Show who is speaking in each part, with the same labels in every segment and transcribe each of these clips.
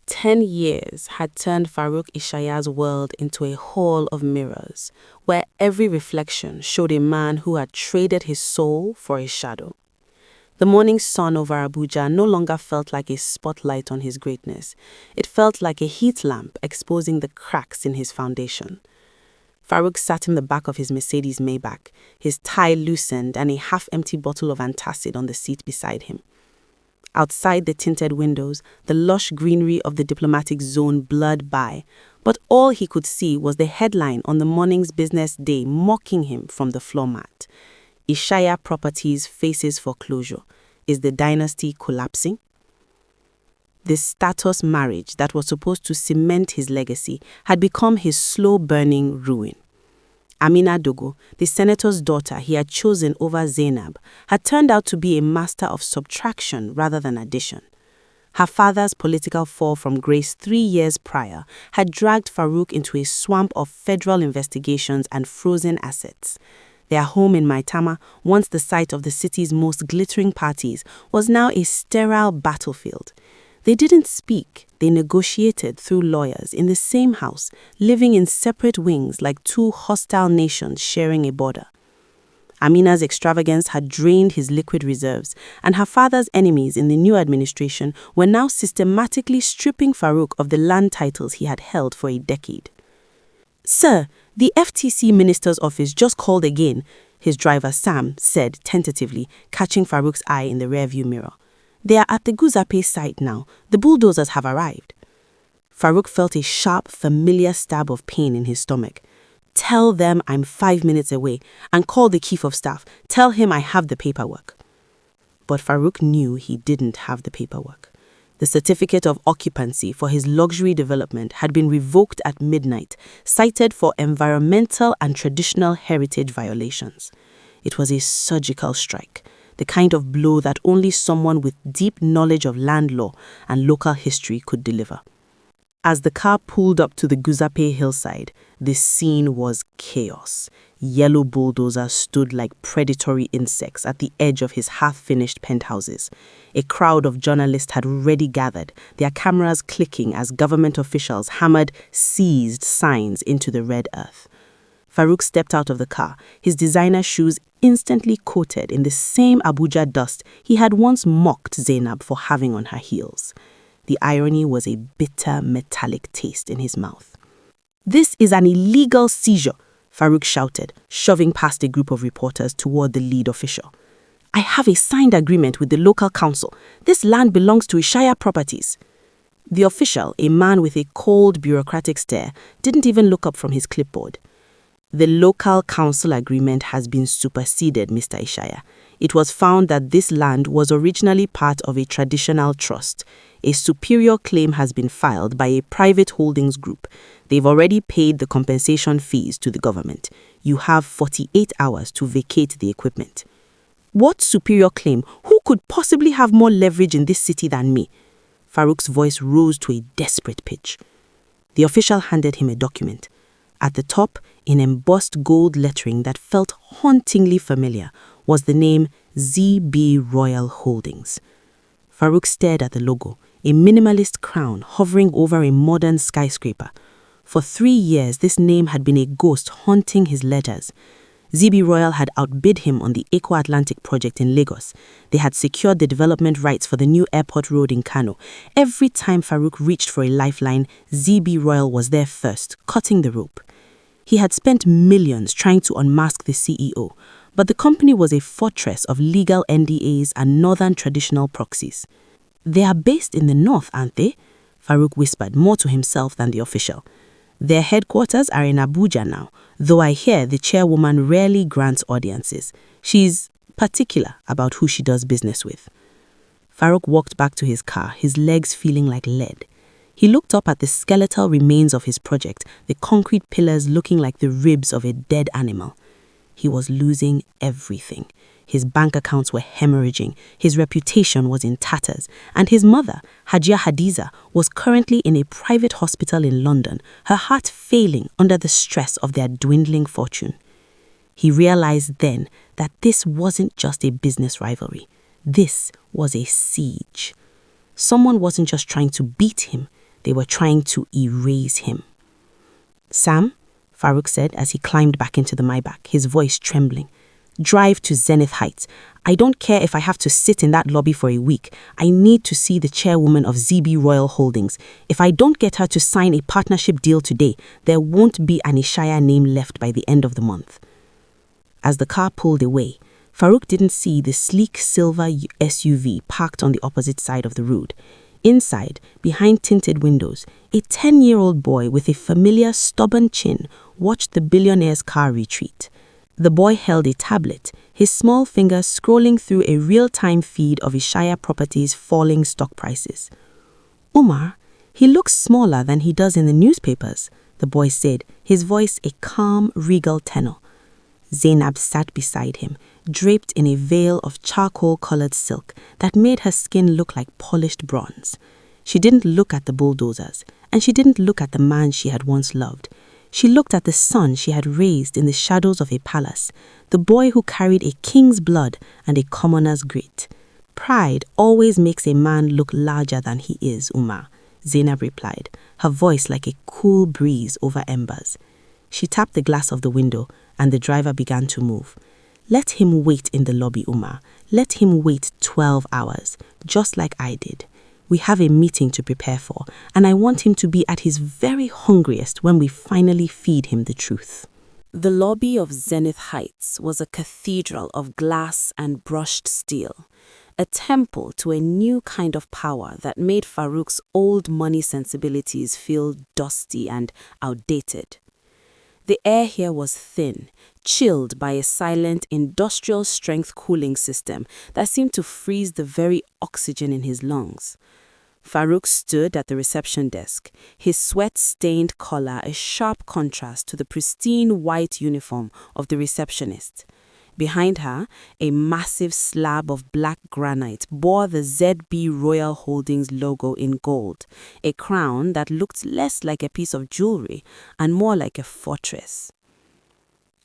Speaker 1: 10 years had turned Farouk Ishaya's world into a hall of mirrors, where every reflection showed a man who had traded his soul for a shadow. The morning sun over Abuja no longer felt like a spotlight on his greatness. It felt like a heat lamp exposing the cracks in his foundation. Farouk sat in the back of his Mercedes Maybach, his tie loosened and a half-empty bottle of antacid on the seat beside him. Outside the tinted windows, the lush greenery of the diplomatic zone blurred by, but all he could see was the headline on the morning's business day mocking him from the floor mat. Ishaya Properties faces foreclosure. Is the dynasty collapsing? This status marriage that was supposed to cement his legacy had become his slow-burning ruin. Amina Dogo, the senator's daughter he had chosen over Zainab, had turned out to be a master of subtraction rather than addition. Her father's political fall from grace 3 years prior had dragged Farouk into a swamp of federal investigations and frozen assets. Their home in Maitama, once the site of the city's most glittering parties, was now a sterile battlefield. They didn't speak, they negotiated through lawyers in the same house, living in separate wings like two hostile nations sharing a border. Amina's extravagance had drained his liquid reserves, and her father's enemies in the new administration were now systematically stripping Farouk of the land titles he had held for a decade. "Sir, the FTC minister's office just called again," his driver Sam said tentatively, catching Farouk's eye in the rearview mirror. "They are at the Guzape site now. The bulldozers have arrived." Farouk felt a sharp, familiar stab of pain in his stomach. "Tell them I'm 5 minutes away, and call the chief of staff. Tell him I have the paperwork." But Farouk knew he didn't have the paperwork. The certificate of occupancy for his luxury development had been revoked at midnight, cited for environmental and traditional heritage violations. It was a surgical strike, the kind of blow that only someone with deep knowledge of land law and local history could deliver. As the car pulled up to the Guzape hillside, the scene was chaos. Yellow bulldozers stood like predatory insects at the edge of his half-finished penthouses. A crowd of journalists had already gathered, their cameras clicking as government officials hammered seized signs into the red earth. Farouk stepped out of the car, his designer shoes instantly coated in the same Abuja dust he had once mocked Zainab for having on her heels. The irony was a bitter, metallic taste in his mouth. "This is an illegal seizure," Farouk shouted, shoving past a group of reporters toward the lead official. "I have a signed agreement with the local council. This land belongs to Ishaya Properties." The official, a man with a cold, bureaucratic stare, didn't even look up from his clipboard. "The local council agreement has been superseded, Mr. Ishaya. It was found that this land was originally part of a traditional trust. A superior claim has been filed by a private holdings group. They've already paid the compensation fees to the government. You have 48 hours to vacate the equipment." "What superior claim? Who could possibly have more leverage in this city than me?" Farouk's voice rose to a desperate pitch. The official handed him a document. At the top, in embossed gold lettering that felt hauntingly familiar, was the name Z.B. Royal Holdings. Farouk stared at the logo, a minimalist crown hovering over a modern skyscraper. For 3 years, this name had been a ghost haunting his ledgers. Z.B. Royal had outbid him on the Eco Atlantic project in Lagos. They had secured the development rights for the new airport road in Kano. Every time Farouk reached for a lifeline, Z.B. Royal was there first, cutting the rope. He had spent millions trying to unmask the CEO, but the company was a fortress of legal NDAs and northern traditional proxies. "They are based in the north, aren't they?" Farouk whispered, more to himself than the official. "Their headquarters are in Abuja now, though I hear the chairwoman rarely grants audiences. She's particular about who she does business with." Farouk walked back to his car, his legs feeling like lead. He looked up at the skeletal remains of his project, the concrete pillars looking like the ribs of a dead animal. He was losing everything. His bank accounts were hemorrhaging, his reputation was in tatters, and his mother, Hajia Hadiza, was currently in a private hospital in London, her heart failing under the stress of their dwindling fortune. He realized then that this wasn't just a business rivalry. This was a siege. Someone wasn't just trying to beat him, They were trying to erase him. "Sam," Farouk said as he climbed back into the Maybach, his voice trembling. "Drive to Zenith Heights. I don't care if I have to sit in that lobby for a week. I need to see the chairwoman of Z.B Royal Holdings. If I don't get her to sign a partnership deal today, there won't be an Ishaya name left by the end of the month." As the car pulled away, Farouk didn't see the sleek silver SUV parked on the opposite side of the road. Inside, behind tinted windows, a 10-year-old boy with a familiar stubborn chin watched the billionaire's car retreat. The boy held a tablet, his small fingers scrolling through a real-time feed of Ishaya Properties' falling stock prices. "Umar, he looks smaller than he does in the newspapers," the boy said, his voice a calm, regal tenor. Zainab sat beside him, draped in a veil of charcoal-colored silk that made her skin look like polished bronze. She didn't look at the bulldozers, and she didn't look at the man she had once loved. She looked at the son she had raised in the shadows of a palace, the boy who carried a king's blood and a commoner's grit. "Pride always makes a man look larger than he is, Umar," Zainab replied, her voice like a cool breeze over embers. She tapped the glass of the window, and the driver began to move. "Let him wait in the lobby, Umar. Let him wait 12 hours, just like I did. We have a meeting to prepare for, and I want him to be at his very hungriest when we finally feed him the truth." The lobby of Zenith Heights was a cathedral of glass and brushed steel, a temple to a new kind of power that made Farouk's old money sensibilities feel dusty and outdated. The air here was thin, chilled by a silent industrial-strength cooling system that seemed to freeze the very oxygen in his lungs. Farouk stood at the reception desk, his sweat-stained collar a sharp contrast to the pristine white uniform of the receptionist. Behind her, a massive slab of black granite bore the Z.B Royal Holdings logo in gold, a crown that looked less like a piece of jewelry and more like a fortress.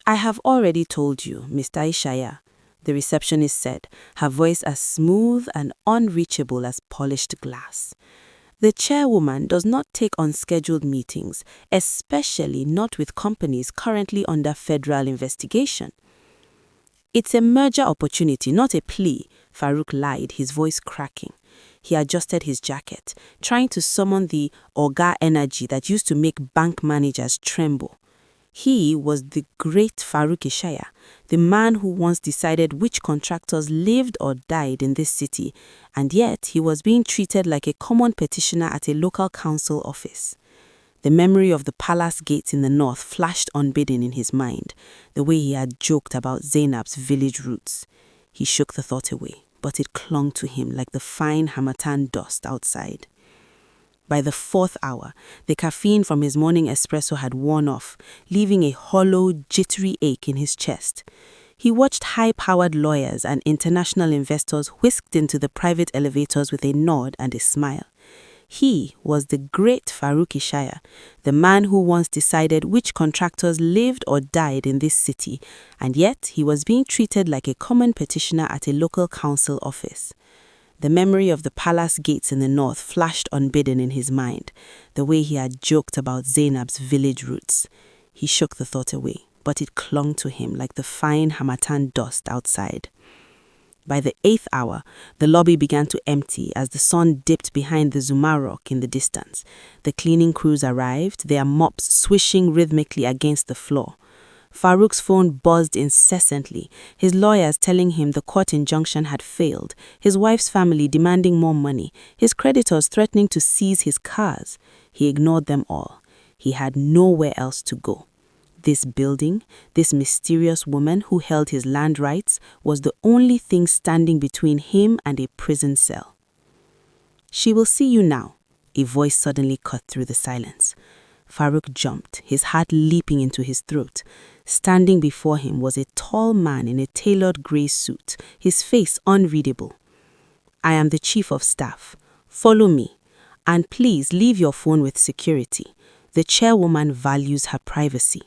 Speaker 1: "I have already told you, Mr. Ishaya," the receptionist said, her voice as smooth and unreachable as polished glass. "The chairwoman does not take unscheduled meetings, especially not with companies currently under federal investigation." "It's a merger opportunity, not a plea," Farouk lied, his voice cracking. He adjusted his jacket, trying to summon the Oga energy that used to make bank managers tremble. He was the great Farouk Ishaya, the man who once decided which contractors lived or died in this city, and yet he was being treated like a common petitioner at a local council office. The memory of the palace gates in the north flashed unbidden in his mind, the way he had joked about Zainab's village roots. He shook the thought away, but it clung to him like the fine harmattan dust outside. By the 4th hour, the caffeine from his morning espresso had worn off, leaving a hollow, jittery ache in his chest. He watched high-powered lawyers and international investors whisked into the private elevators with a nod and a smile. He was the great Farouk Ishaya, the man who once decided which contractors lived or died in this city, and yet he was being treated like a common petitioner at a local council office. The memory of the palace gates in the north flashed unbidden in his mind, the way he had joked about Zainab's village roots. He shook the thought away, but it clung to him like the fine harmattan dust outside. By the 8th hour, the lobby began to empty as the sun dipped behind the Zuma rock in the distance. The cleaning crews arrived, their mops swishing rhythmically against the floor. Farouk's phone buzzed incessantly, his lawyers telling him the court injunction had failed, his wife's family demanding more money, his creditors threatening to seize his cars. He ignored them all. He had nowhere else to go. This building, this mysterious woman who held his land rights, was the only thing standing between him and a prison cell. "She will see you now," a voice suddenly cut through the silence. Farouk jumped, his heart leaping into his throat. Standing before him was a tall man in a tailored grey suit, his face unreadable. "I am the chief of staff. Follow me. And please leave your phone with security. The chairwoman values her privacy."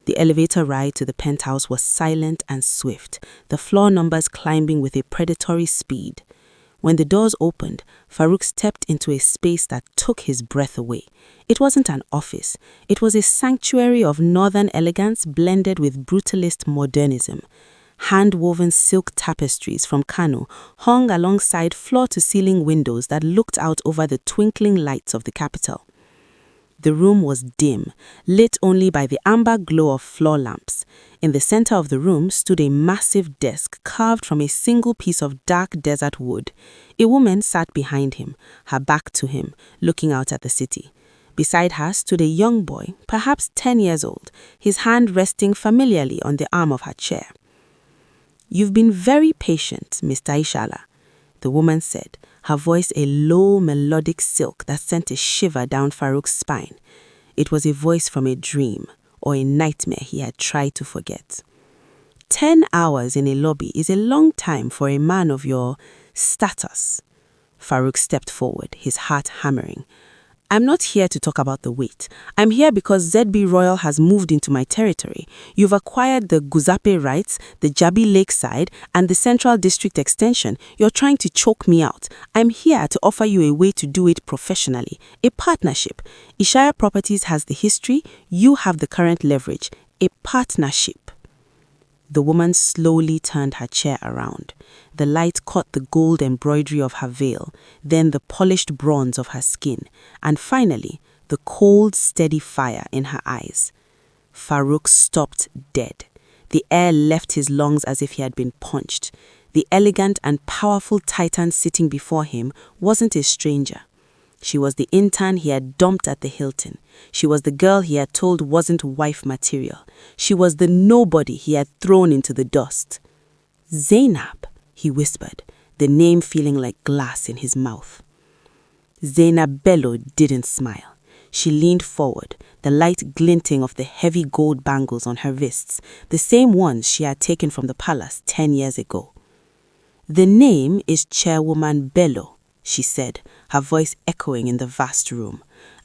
Speaker 1: The elevator ride to the penthouse was silent and swift, the floor numbers climbing with a predatory speed. When the doors opened, Farouk stepped into a space that took his breath away. It wasn't an office. It was a sanctuary of northern elegance blended with brutalist modernism. Hand-woven silk tapestries from Kano hung alongside floor-to-ceiling windows that looked out over the twinkling lights of the capital. The room was dim, lit only by the amber glow of floor lamps. In the center of the room stood a massive desk carved from a single piece of dark desert wood. A woman sat behind him, her back to him, looking out at the city. Beside her stood a young boy, perhaps 10 years old, his hand resting familiarly on the arm of her chair. "You've been very patient, Mr. Ishala," the woman said, her voice a low melodic silk that sent a shiver down Farouk's spine. It was a voice from a dream or a nightmare he had tried to forget. 10 hours in a lobby is a long time for a man of your status. Farouk stepped forward, his heart hammering. "I'm not here to talk about the wait. I'm here because Z.B. Royal has moved into my territory. You've acquired the Guzape rights, the Jabi Lakeside, and the Central District Extension. You're trying to choke me out. I'm here to offer you a way to do it professionally, a partnership. Ishaya Properties has the history, you have the current leverage, a partnership." The woman slowly turned her chair around. The light caught the gold embroidery of her veil, then the polished bronze of her skin, and finally, the cold, steady fire in her eyes. Farouk stopped dead. The air left his lungs as if he had been punched. The elegant and powerful titan sitting before him wasn't a stranger. She was the intern he had dumped at the Hilton. She was the girl he had told wasn't wife material. She was the nobody he had thrown into the dust. "Zainab," he whispered, the name feeling like glass in his mouth. Zainab Bello didn't smile. She leaned forward, the light glinting of the heavy gold bangles on her wrists, the same ones she had taken from the palace 10 years ago. "The name is Chairwoman Bello," she said, her voice echoing in the vast room.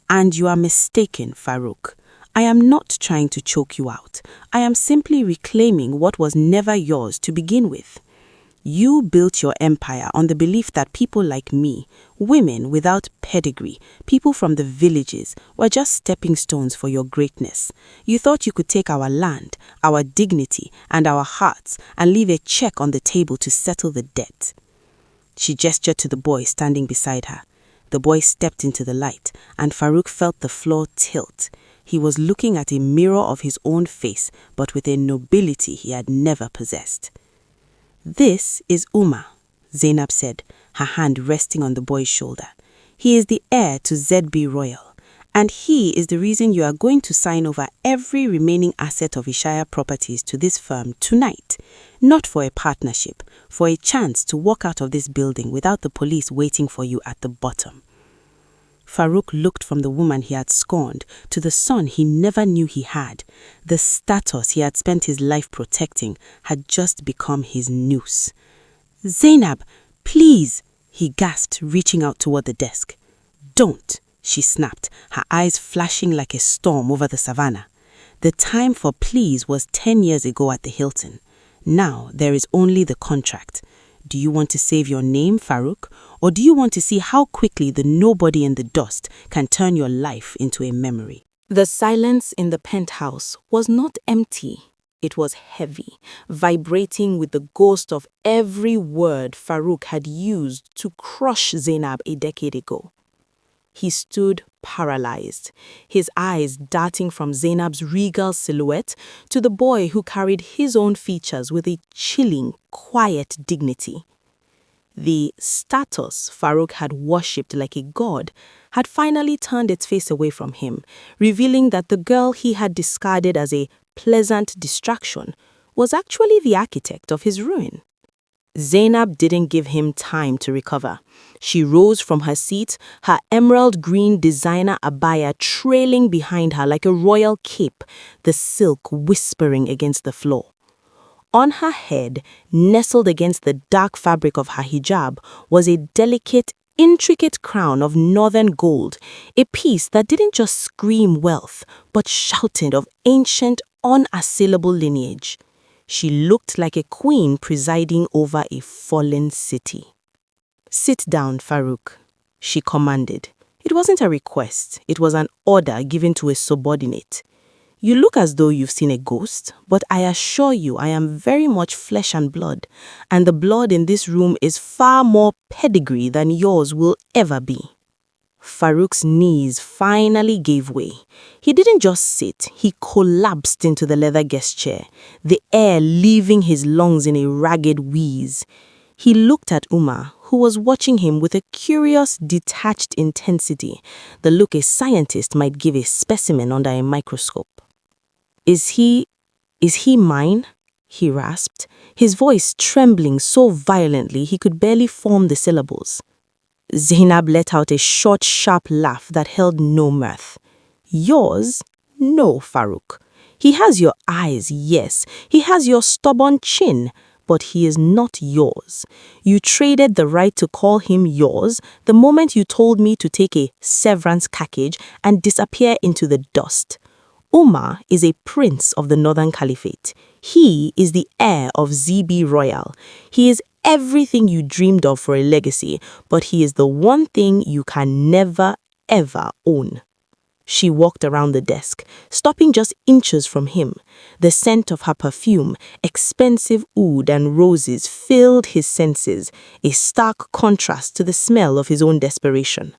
Speaker 1: "And you are mistaken, Farouk. I am not trying to choke you out. I am simply reclaiming what was never yours to begin with. You built your empire on the belief that people like me, women without pedigree, people from the villages, were just stepping stones for your greatness. You thought you could take our land, our dignity, and our hearts and leave a check on the table to settle the debt." She gestured to the boy standing beside her. The boy stepped into the light, and Farouk felt the floor tilt. He was looking at a mirror of his own face, but with a nobility he had never possessed. "This is Umar," Zainab said, her hand resting on the boy's shoulder. "He is the heir to Z.B. Royal, and he is the reason you are going to sign over every remaining asset of Ishaya Properties to this firm tonight. Not for a partnership, for a chance to walk out of this building without the police waiting for you at the bottom." Farouk looked from the woman he had scorned to the son he never knew he had. The status he had spent his life protecting had just become his noose. "Zainab, please," he gasped, reaching out toward the desk. "Don't," she snapped, her eyes flashing like a storm over the savannah. The time for please was 10 years ago at the Hilton. Now there is only the contract. Do you want to save your name, Farouk, or do you want to see how quickly the nobody in the dust can turn your life into a memory? The silence in the penthouse was not empty. It was heavy, vibrating with the ghost of every word Farouk had used to crush Zainab a decade ago. He stood paralyzed, his eyes darting from Zainab's regal silhouette to the boy who carried his own features with a chilling, quiet dignity. The status Farouk had worshipped like a god had finally turned its face away from him, revealing that the girl he had discarded as a pleasant distraction was actually the architect of his ruin. Zainab didn't give him time to recover. She rose from her seat, her emerald green designer abaya trailing behind her like a royal cape, the silk whispering against the floor. On her head, nestled against the dark fabric of her hijab, was a delicate, intricate crown of northern gold, a piece that didn't just scream wealth, but shouted of ancient, unassailable lineage. She looked like a queen presiding over a fallen city. Sit down, Farouk, she commanded. It wasn't a request, it was an order given to a subordinate. You look as though you've seen a ghost, but I assure you I am very much flesh and blood, and the blood in this room is far more pedigree than yours will ever be. Farouk's knees finally gave way. He didn't just sit, he collapsed into the leather guest chair, the air leaving his lungs in a ragged wheeze. He looked at Umar, who was watching him with a curious, detached intensity, the look a scientist might give a specimen under a microscope. Is he mine? He rasped, his voice trembling so violently he could barely form the syllables. Zainab let out a short, sharp laugh that held no mirth. Yours? No, Farouk. He has your eyes, yes. He has your stubborn chin, but he is not yours. You traded the right to call him yours the moment you told me to take a severance package and disappear into the dust. Umar is a prince of the Northern Caliphate. He is the heir of Z.B. Royal. He is everything you dreamed of for a legacy, but he is the one thing you can never, ever own. She walked around the desk, stopping just inches from him. The scent of her perfume, expensive oud and roses filled his senses, a stark contrast to the smell of his own desperation.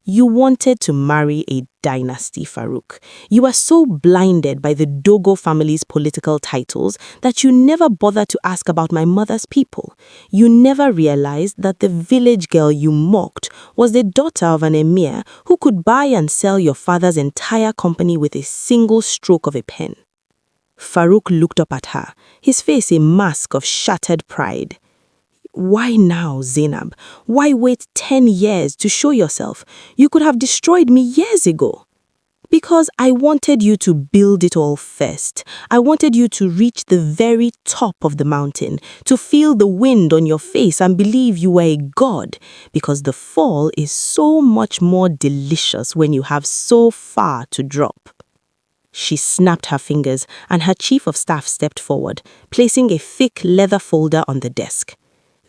Speaker 1: You wanted to marry a dynasty, Farouk. You are so blinded by the Dogo family's political titles that you never bothered to ask about my mother's people. You never realized that the village girl you mocked was the daughter of an emir who could buy and sell your father's entire company with a single stroke of a pen. Farouk looked up at her, his face a mask of shattered pride. Why now, Zainab? Why wait 10 years to show yourself? You could have destroyed me years ago. Because I wanted you to build it all first. I wanted you to reach the very top of the mountain, to feel the wind on your face and believe you were a god. Because the fall is so much more delicious when you have so far to drop. She snapped her fingers and her chief of staff stepped forward, placing a thick leather folder on the desk.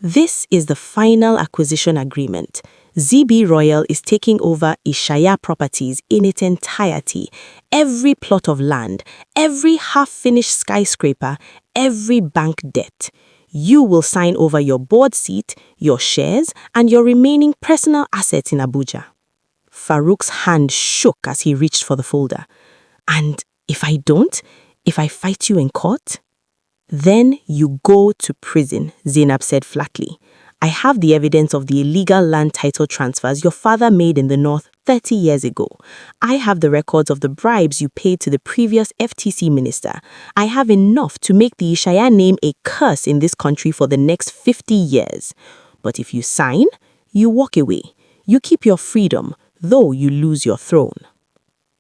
Speaker 1: This is the final acquisition agreement. Z.B. Royal is taking over Ishaya properties in its entirety. Every plot of land, every half-finished skyscraper, every bank debt. You will sign over your board seat, your shares, and your remaining personal assets in Abuja. Farouk's hand shook as he reached for the folder. And if I don't? If I fight you in court? Then you go to prison, Zainab said flatly. I have the evidence of the illegal land title transfers your father made in the north 30 years ago. I have the records of the bribes you paid to the previous FTC minister. I have enough to make the Ishaya name a curse in this country for the next 50 years. But if you sign, you walk away. You keep your freedom, though you lose your throne.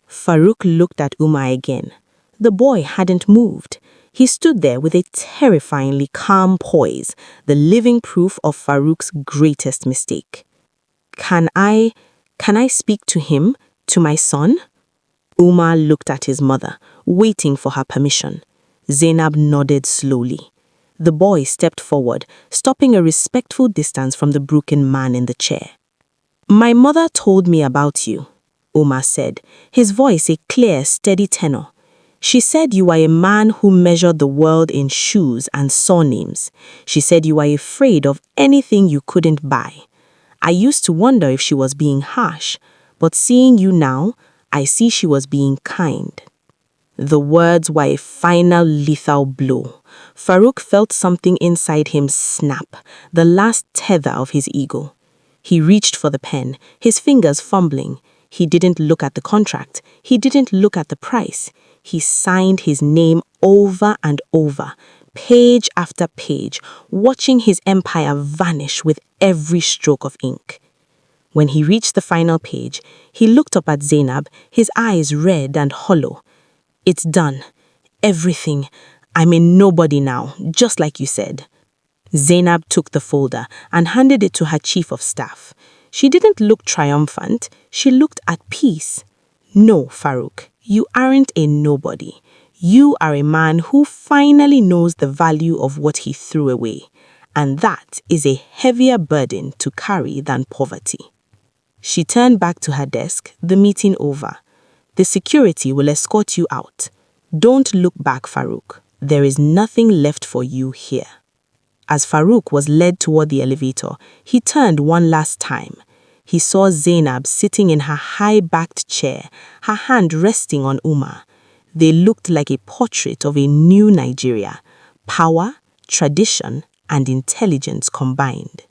Speaker 1: Farouk looked at Umar again. The boy hadn't moved. He stood there with a terrifyingly calm poise, the living proof of Farouk's greatest mistake. Can I speak to him, to my son? Umar looked at his mother, waiting for her permission. Zainab nodded slowly. The boy stepped forward, stopping a respectful distance from the broken man in the chair. My mother told me about you, Umar said, his voice a clear, steady tenor. She said you are a man who measured the world in shoes and surnames. She said you are afraid of anything you couldn't buy. I used to wonder if she was being harsh, but seeing you now, I see she was being kind. The words were a final lethal blow. Farouk felt something inside him snap, the last tether of his ego. He reached for the pen, his fingers fumbling. He didn't look at the contract. He didn't look at the price. He signed his name over and over, page after page, watching his empire vanish with every stroke of ink. When he reached the final page, he looked up at Zainab, his eyes red and hollow. It's done. Everything. I'm a nobody now, just like you said. Zainab took the folder and handed it to her chief of staff. She didn't look triumphant. She looked at peace. No, Farouk, you aren't a nobody. You are a man who finally knows the value of what he threw away.
Speaker 2: And that is a heavier burden to carry than poverty. She turned back to her desk, the meeting over. The security will escort you out. Don't look back, Farouk. There is nothing left for you here. As Farouk was led toward the elevator, he turned one last time. He saw Zainab sitting in her high-backed chair, her hand resting on Umar. They looked like a portrait of a new Nigeria. Power, tradition, and intelligence combined.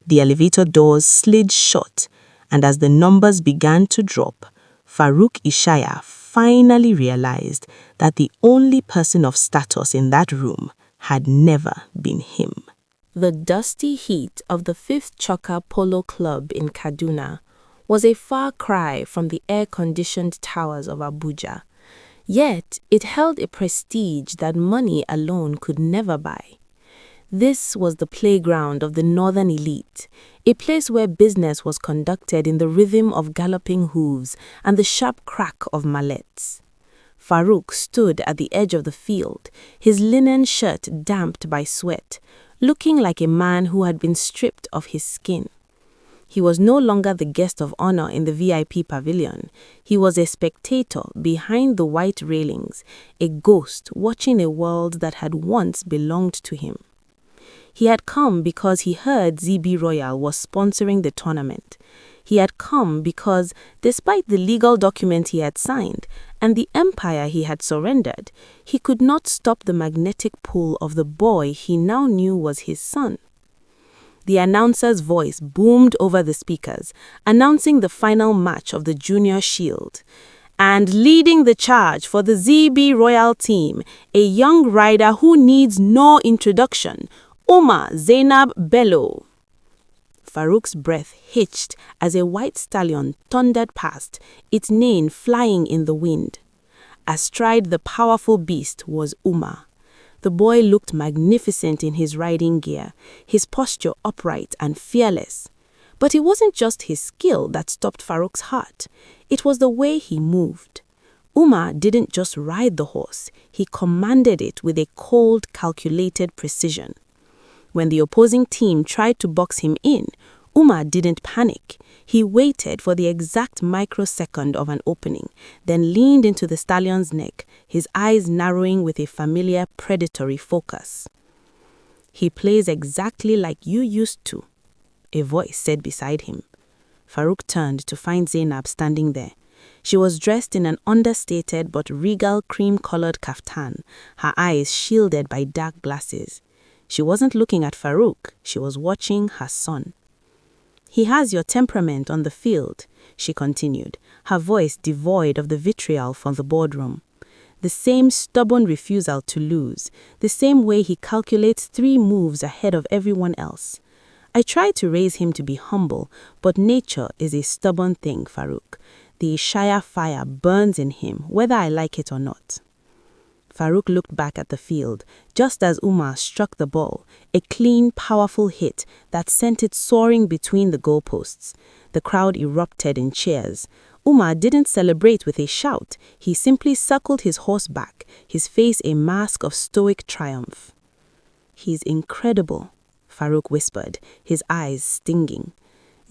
Speaker 2: The elevator doors slid shut, and as the numbers began to drop, Farouk Ishaya finally realized that the only person of status in that room had never been him.
Speaker 1: The dusty heat of the Fifth Choka Polo Club in Kaduna was a far cry from the air-conditioned towers of Abuja. Yet, it held a prestige that money alone could never buy. This was the playground of the northern elite, a place where business was conducted in the rhythm of galloping hooves and the sharp crack of mallets. Farouk stood at the edge of the field, his linen shirt damped by sweat, looking like a man who had been stripped of his skin. He was no longer the guest of honor in the VIP pavilion. He was a spectator behind the white railings, a ghost watching a world that had once belonged to him. He had come because he heard Z.B Royal was sponsoring the tournament. He had come because, despite the legal document he had signed and the empire he had surrendered, he could not stop the magnetic pull of the boy he now knew was his son. The announcer's voice boomed over the speakers, announcing the final match of the Junior Shield. And leading the charge for the Z.B Royal team, a young rider who needs no introduction, Zainab Bello. Farouk's breath hitched as a white stallion thundered past, its mane flying in the wind. Astride the powerful beast was Umar. The boy looked magnificent in his riding gear, his posture upright and fearless. But it wasn't just his skill that stopped Farouk's heart. It was the way he moved. Umar didn't just ride the horse, he commanded it with a cold, calculated precision. When the opposing team tried to box him in, Umar didn't panic. He waited for the exact microsecond of an opening, then leaned into the stallion's neck, his eyes narrowing with a familiar predatory focus. "He plays exactly like you used to," a voice said beside him. Farouk turned to find Zainab standing there. She was dressed in an understated but regal cream-colored kaftan, her eyes shielded by dark glasses. She wasn't looking at Farouk, she was watching her son. "He has your temperament on the field," she continued, her voice devoid of the vitriol from the boardroom. "The same stubborn refusal to lose, the same way he calculates 3 moves ahead of everyone else. I try to raise him to be humble, but nature is a stubborn thing, Farouk. The Ishaya fire burns in him, whether I like it or not." Farouk looked back at the field, just as Umar struck the ball, a clean, powerful hit that sent it soaring between the goalposts. The crowd erupted in cheers. Umar didn't celebrate with a shout, he simply circled his horse back, his face a mask of stoic triumph. "He's incredible," Farouk whispered, his eyes stinging.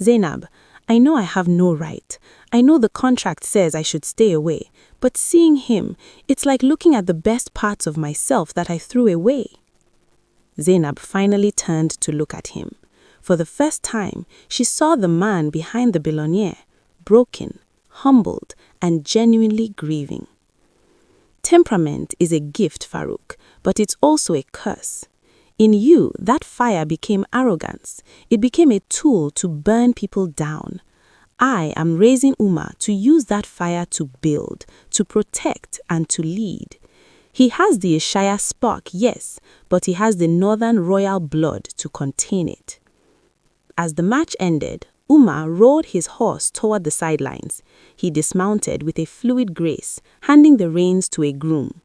Speaker 1: "Zainab, I know I have no right. I know the contract says I should stay away. But seeing him, it's like looking at the best parts of myself that I threw away." Zainab finally turned to look at him. For the first time, she saw the man behind the billionaire, broken, humbled, and genuinely grieving. Temperament is a gift, Farouk, but it's also a curse. In you, that fire became arrogance. It became a tool to burn people down. I am raising Umar to use that fire to build, to protect, and to lead. He has the Ishaya spark, yes, but he has the northern royal blood to contain it. As the match ended, Umar rode his horse toward the sidelines. He dismounted with a fluid grace, handing the reins to a groom.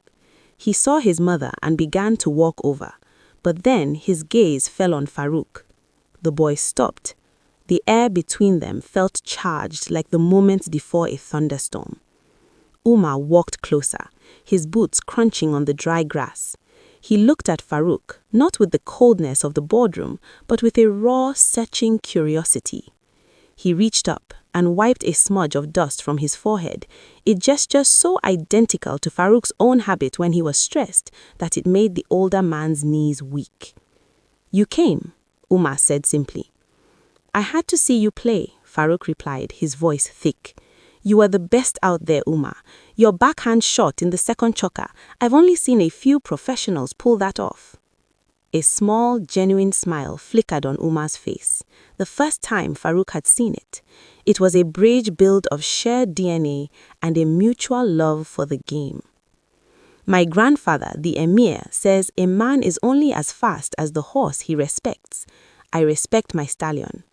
Speaker 1: He saw his mother and began to walk over. But then his gaze fell on Farouk. The boy stopped. The air between them felt charged like the moments before a thunderstorm. Umar walked closer, his boots crunching on the dry grass. He looked at Farouk, not with the coldness of the boardroom, but with a raw, searching curiosity. He reached up and wiped a smudge of dust from his forehead, a gesture so identical to Farouk's own habit when he was stressed that it made the older man's knees weak. "You came," Umar said simply. "I had to see you play," Farouk replied, his voice thick. "You were the best out there, Umar. Your backhand shot in the second choker, I've only seen a few professionals pull that off." A small, genuine smile flickered on Umar's face, the first time Farouk had seen it. It was a bridge built of shared DNA and a mutual love for the game. "My grandfather, the emir, says a man is only as fast as the horse he respects. I respect my stallion."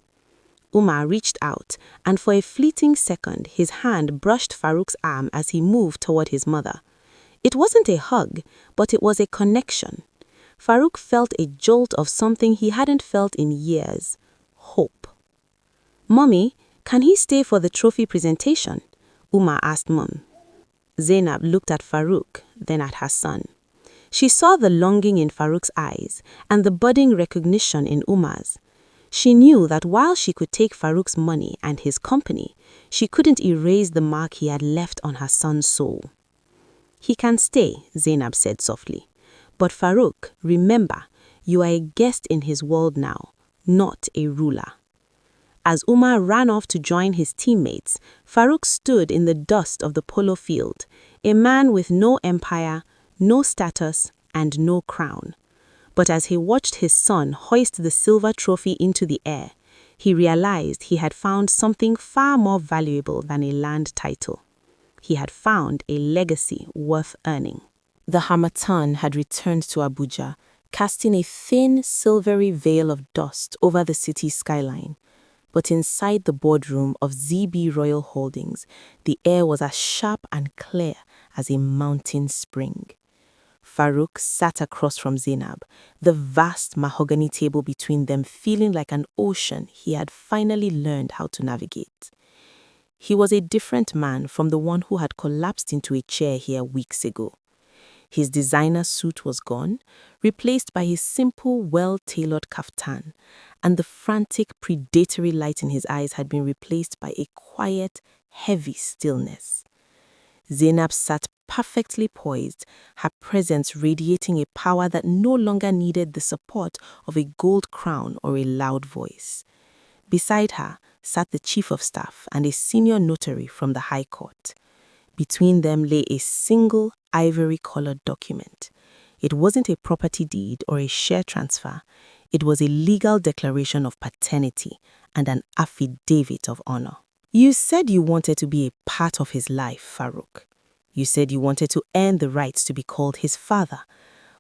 Speaker 1: Umar reached out, and for a fleeting second, his hand brushed Farouk's arm as he moved toward his mother. It wasn't a hug, but it was a connection. Farouk felt a jolt of something he hadn't felt in years: hope. "Mommy, can he stay for the trophy presentation?" Umar asked Mum. Zainab looked at Farouk, then at her son. She saw the longing in Farouk's eyes and the budding recognition in Umar's. She knew that while she could take Farouk's money and his company, she couldn't erase the mark he had left on her son's soul. "He can stay," Zainab said softly. "But Farouk, remember, you are a guest in his world now, not a ruler." As Umar ran off to join his teammates, Farouk stood in the dust of the polo field, a man with no empire, no status, and no crown. But as he watched his son hoist the silver trophy into the air, he realized he had found something far more valuable than a land title. He had found a legacy worth earning. The Harmattan had returned to Abuja, casting a thin, silvery veil of dust over the city's skyline. But inside the boardroom of Z.B. Royal Holdings, the air was as sharp and clear as a mountain spring. Farouk sat across from Zainab, the vast mahogany table between them feeling like an ocean he had finally learned how to navigate. He was a different man from the one who had collapsed into a chair here weeks ago. His designer suit was gone, replaced by his simple, well-tailored kaftan, and the frantic, predatory light in his eyes had been replaced by a quiet, heavy stillness. Zainab sat perfectly poised, her presence radiating a power that no longer needed the support of a gold crown or a loud voice. Beside her sat the chief of staff and a senior notary from the High Court. Between them lay a single ivory-colored document. It wasn't a property deed or a share transfer. It was a legal declaration of paternity and an affidavit of honor. "You said you wanted to be a part of his life, Farouk. You said you wanted to earn the right to be called his father.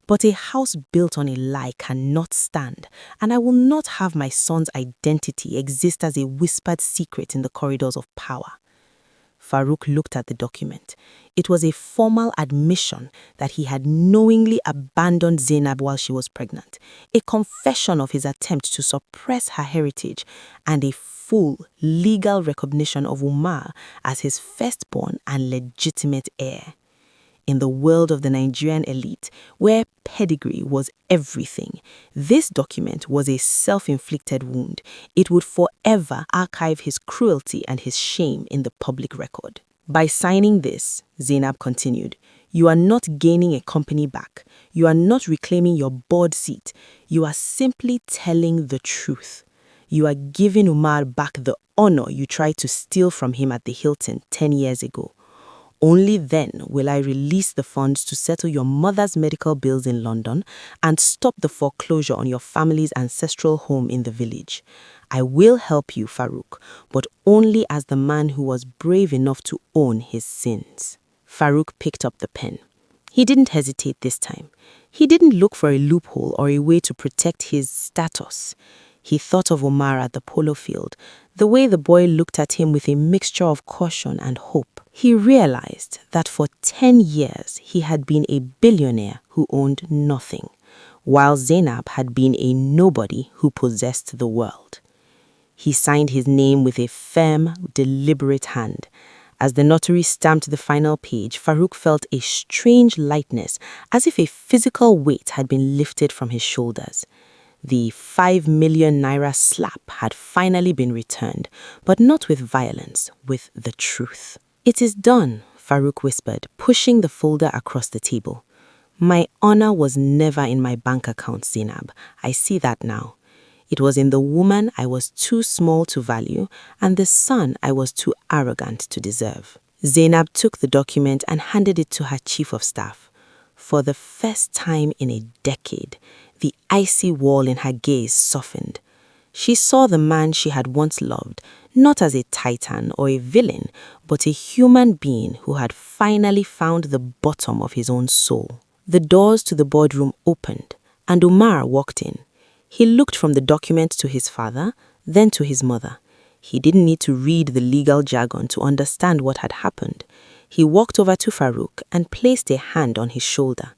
Speaker 1: But a house built on a lie cannot stand, and I will not have my son's identity exist as a whispered secret in the corridors of power." Farouk looked at the document. It was a formal admission that he had knowingly abandoned Zainab while she was pregnant, a confession of his attempt to suppress her heritage, and a full legal recognition of Umar as his firstborn and legitimate heir. In the world of the Nigerian elite, where pedigree was everything, this document was a self-inflicted wound. It would forever archive his cruelty and his shame in the public record. "By signing this," Zainab continued, "you are not gaining a company back. You are not reclaiming your board seat. You are simply telling the truth. You are giving Umar back the honor you tried to steal from him at the Hilton 10 years ago. Only then will I release the funds to settle your mother's medical bills in London and stop the foreclosure on your family's ancestral home in the village. I will help you, Farouk, but only as the man who was brave enough to own his sins." Farouk picked up the pen. He didn't hesitate this time. He didn't look for a loophole or a way to protect his status. He thought of Omar at the polo field, the way the boy looked at him with a mixture of caution and hope. He realized that for 10 years he had been a billionaire who owned nothing, while Zainab had been a nobody who possessed the world. He signed his name with a firm, deliberate hand, As the notary stamped the final page, Farouk felt a strange lightness, as if a physical weight had been lifted from his shoulders. The 5 million naira slap had finally been returned, but not with violence, with the truth. "It is done," Farouk whispered, pushing the folder across the table. "My honor was never in my bank account, Zainab. I see that now. It was in the woman I was too small to value and the son I was too arrogant to deserve." Zainab took the document and handed it to her chief of staff. For the first time in a decade, the icy wall in her gaze softened. She saw the man she had once loved, not as a titan or a villain, but a human being who had finally found the bottom of his own soul. The doors to the boardroom opened, and Umar walked in. He looked from the document to his father, then to his mother. He didn't need to read the legal jargon to understand what had happened. He walked over to Farouk and placed a hand on his shoulder.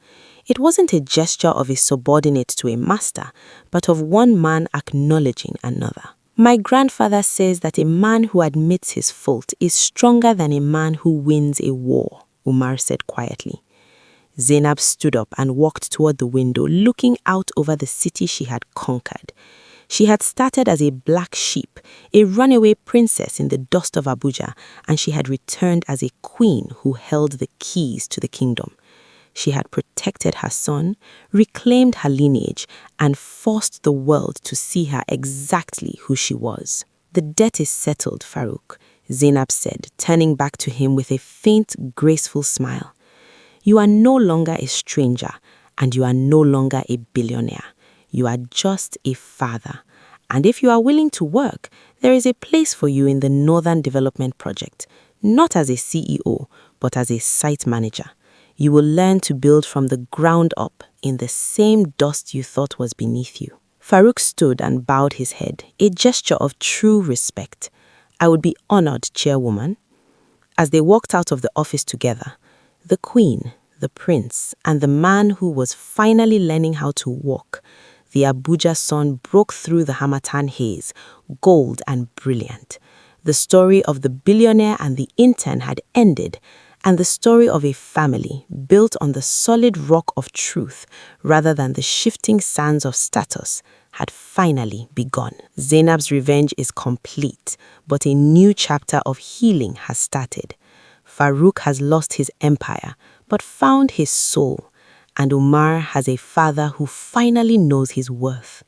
Speaker 1: It wasn't a gesture of a subordinate to a master, but of one man acknowledging another. "My grandfather says that a man who admits his fault is stronger than a man who wins a war," Umar said quietly. Zainab stood up and walked toward the window, looking out over the city she had conquered. She had started as a black sheep, a runaway princess in the dust of Abuja, and she had returned as a queen who held the keys to the kingdom. She had protected her son, reclaimed her lineage, and forced the world to see her exactly who she was. "The debt is settled, Farouk," Zainab said, turning back to him with a faint, graceful smile. "You are no longer a stranger, and you are no longer a billionaire. You are just a father. And if you are willing to work, there is a place for you in the Northern Development Project, not as a CEO, but as a site manager. You will learn to build from the ground up in the same dust you thought was beneath you." Farouk stood and bowed his head, a gesture of true respect. "I would be honored, chairwoman." As they walked out of the office together, the queen, the prince, and the man who was finally learning how to walk, the Abuja sun broke through the Hamatan haze, gold and brilliant. The story of the billionaire and the intern had ended, and the story of a family built on the solid rock of truth rather than the shifting sands of status had finally begun. Zainab's revenge is complete, but a new chapter of healing has started. Farouk has lost his empire, but found his soul, and Umar has a father who finally knows his worth.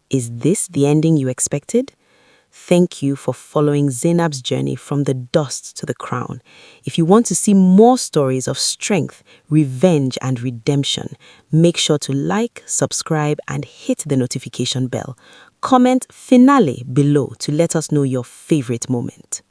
Speaker 1: Is this the ending you expected? Thank you for following Zainab's journey from the dust to the crown. If you want to see more stories of strength, revenge, and redemption, make sure to like, subscribe, and hit the notification bell. Comment finale below to let us know your favorite moment.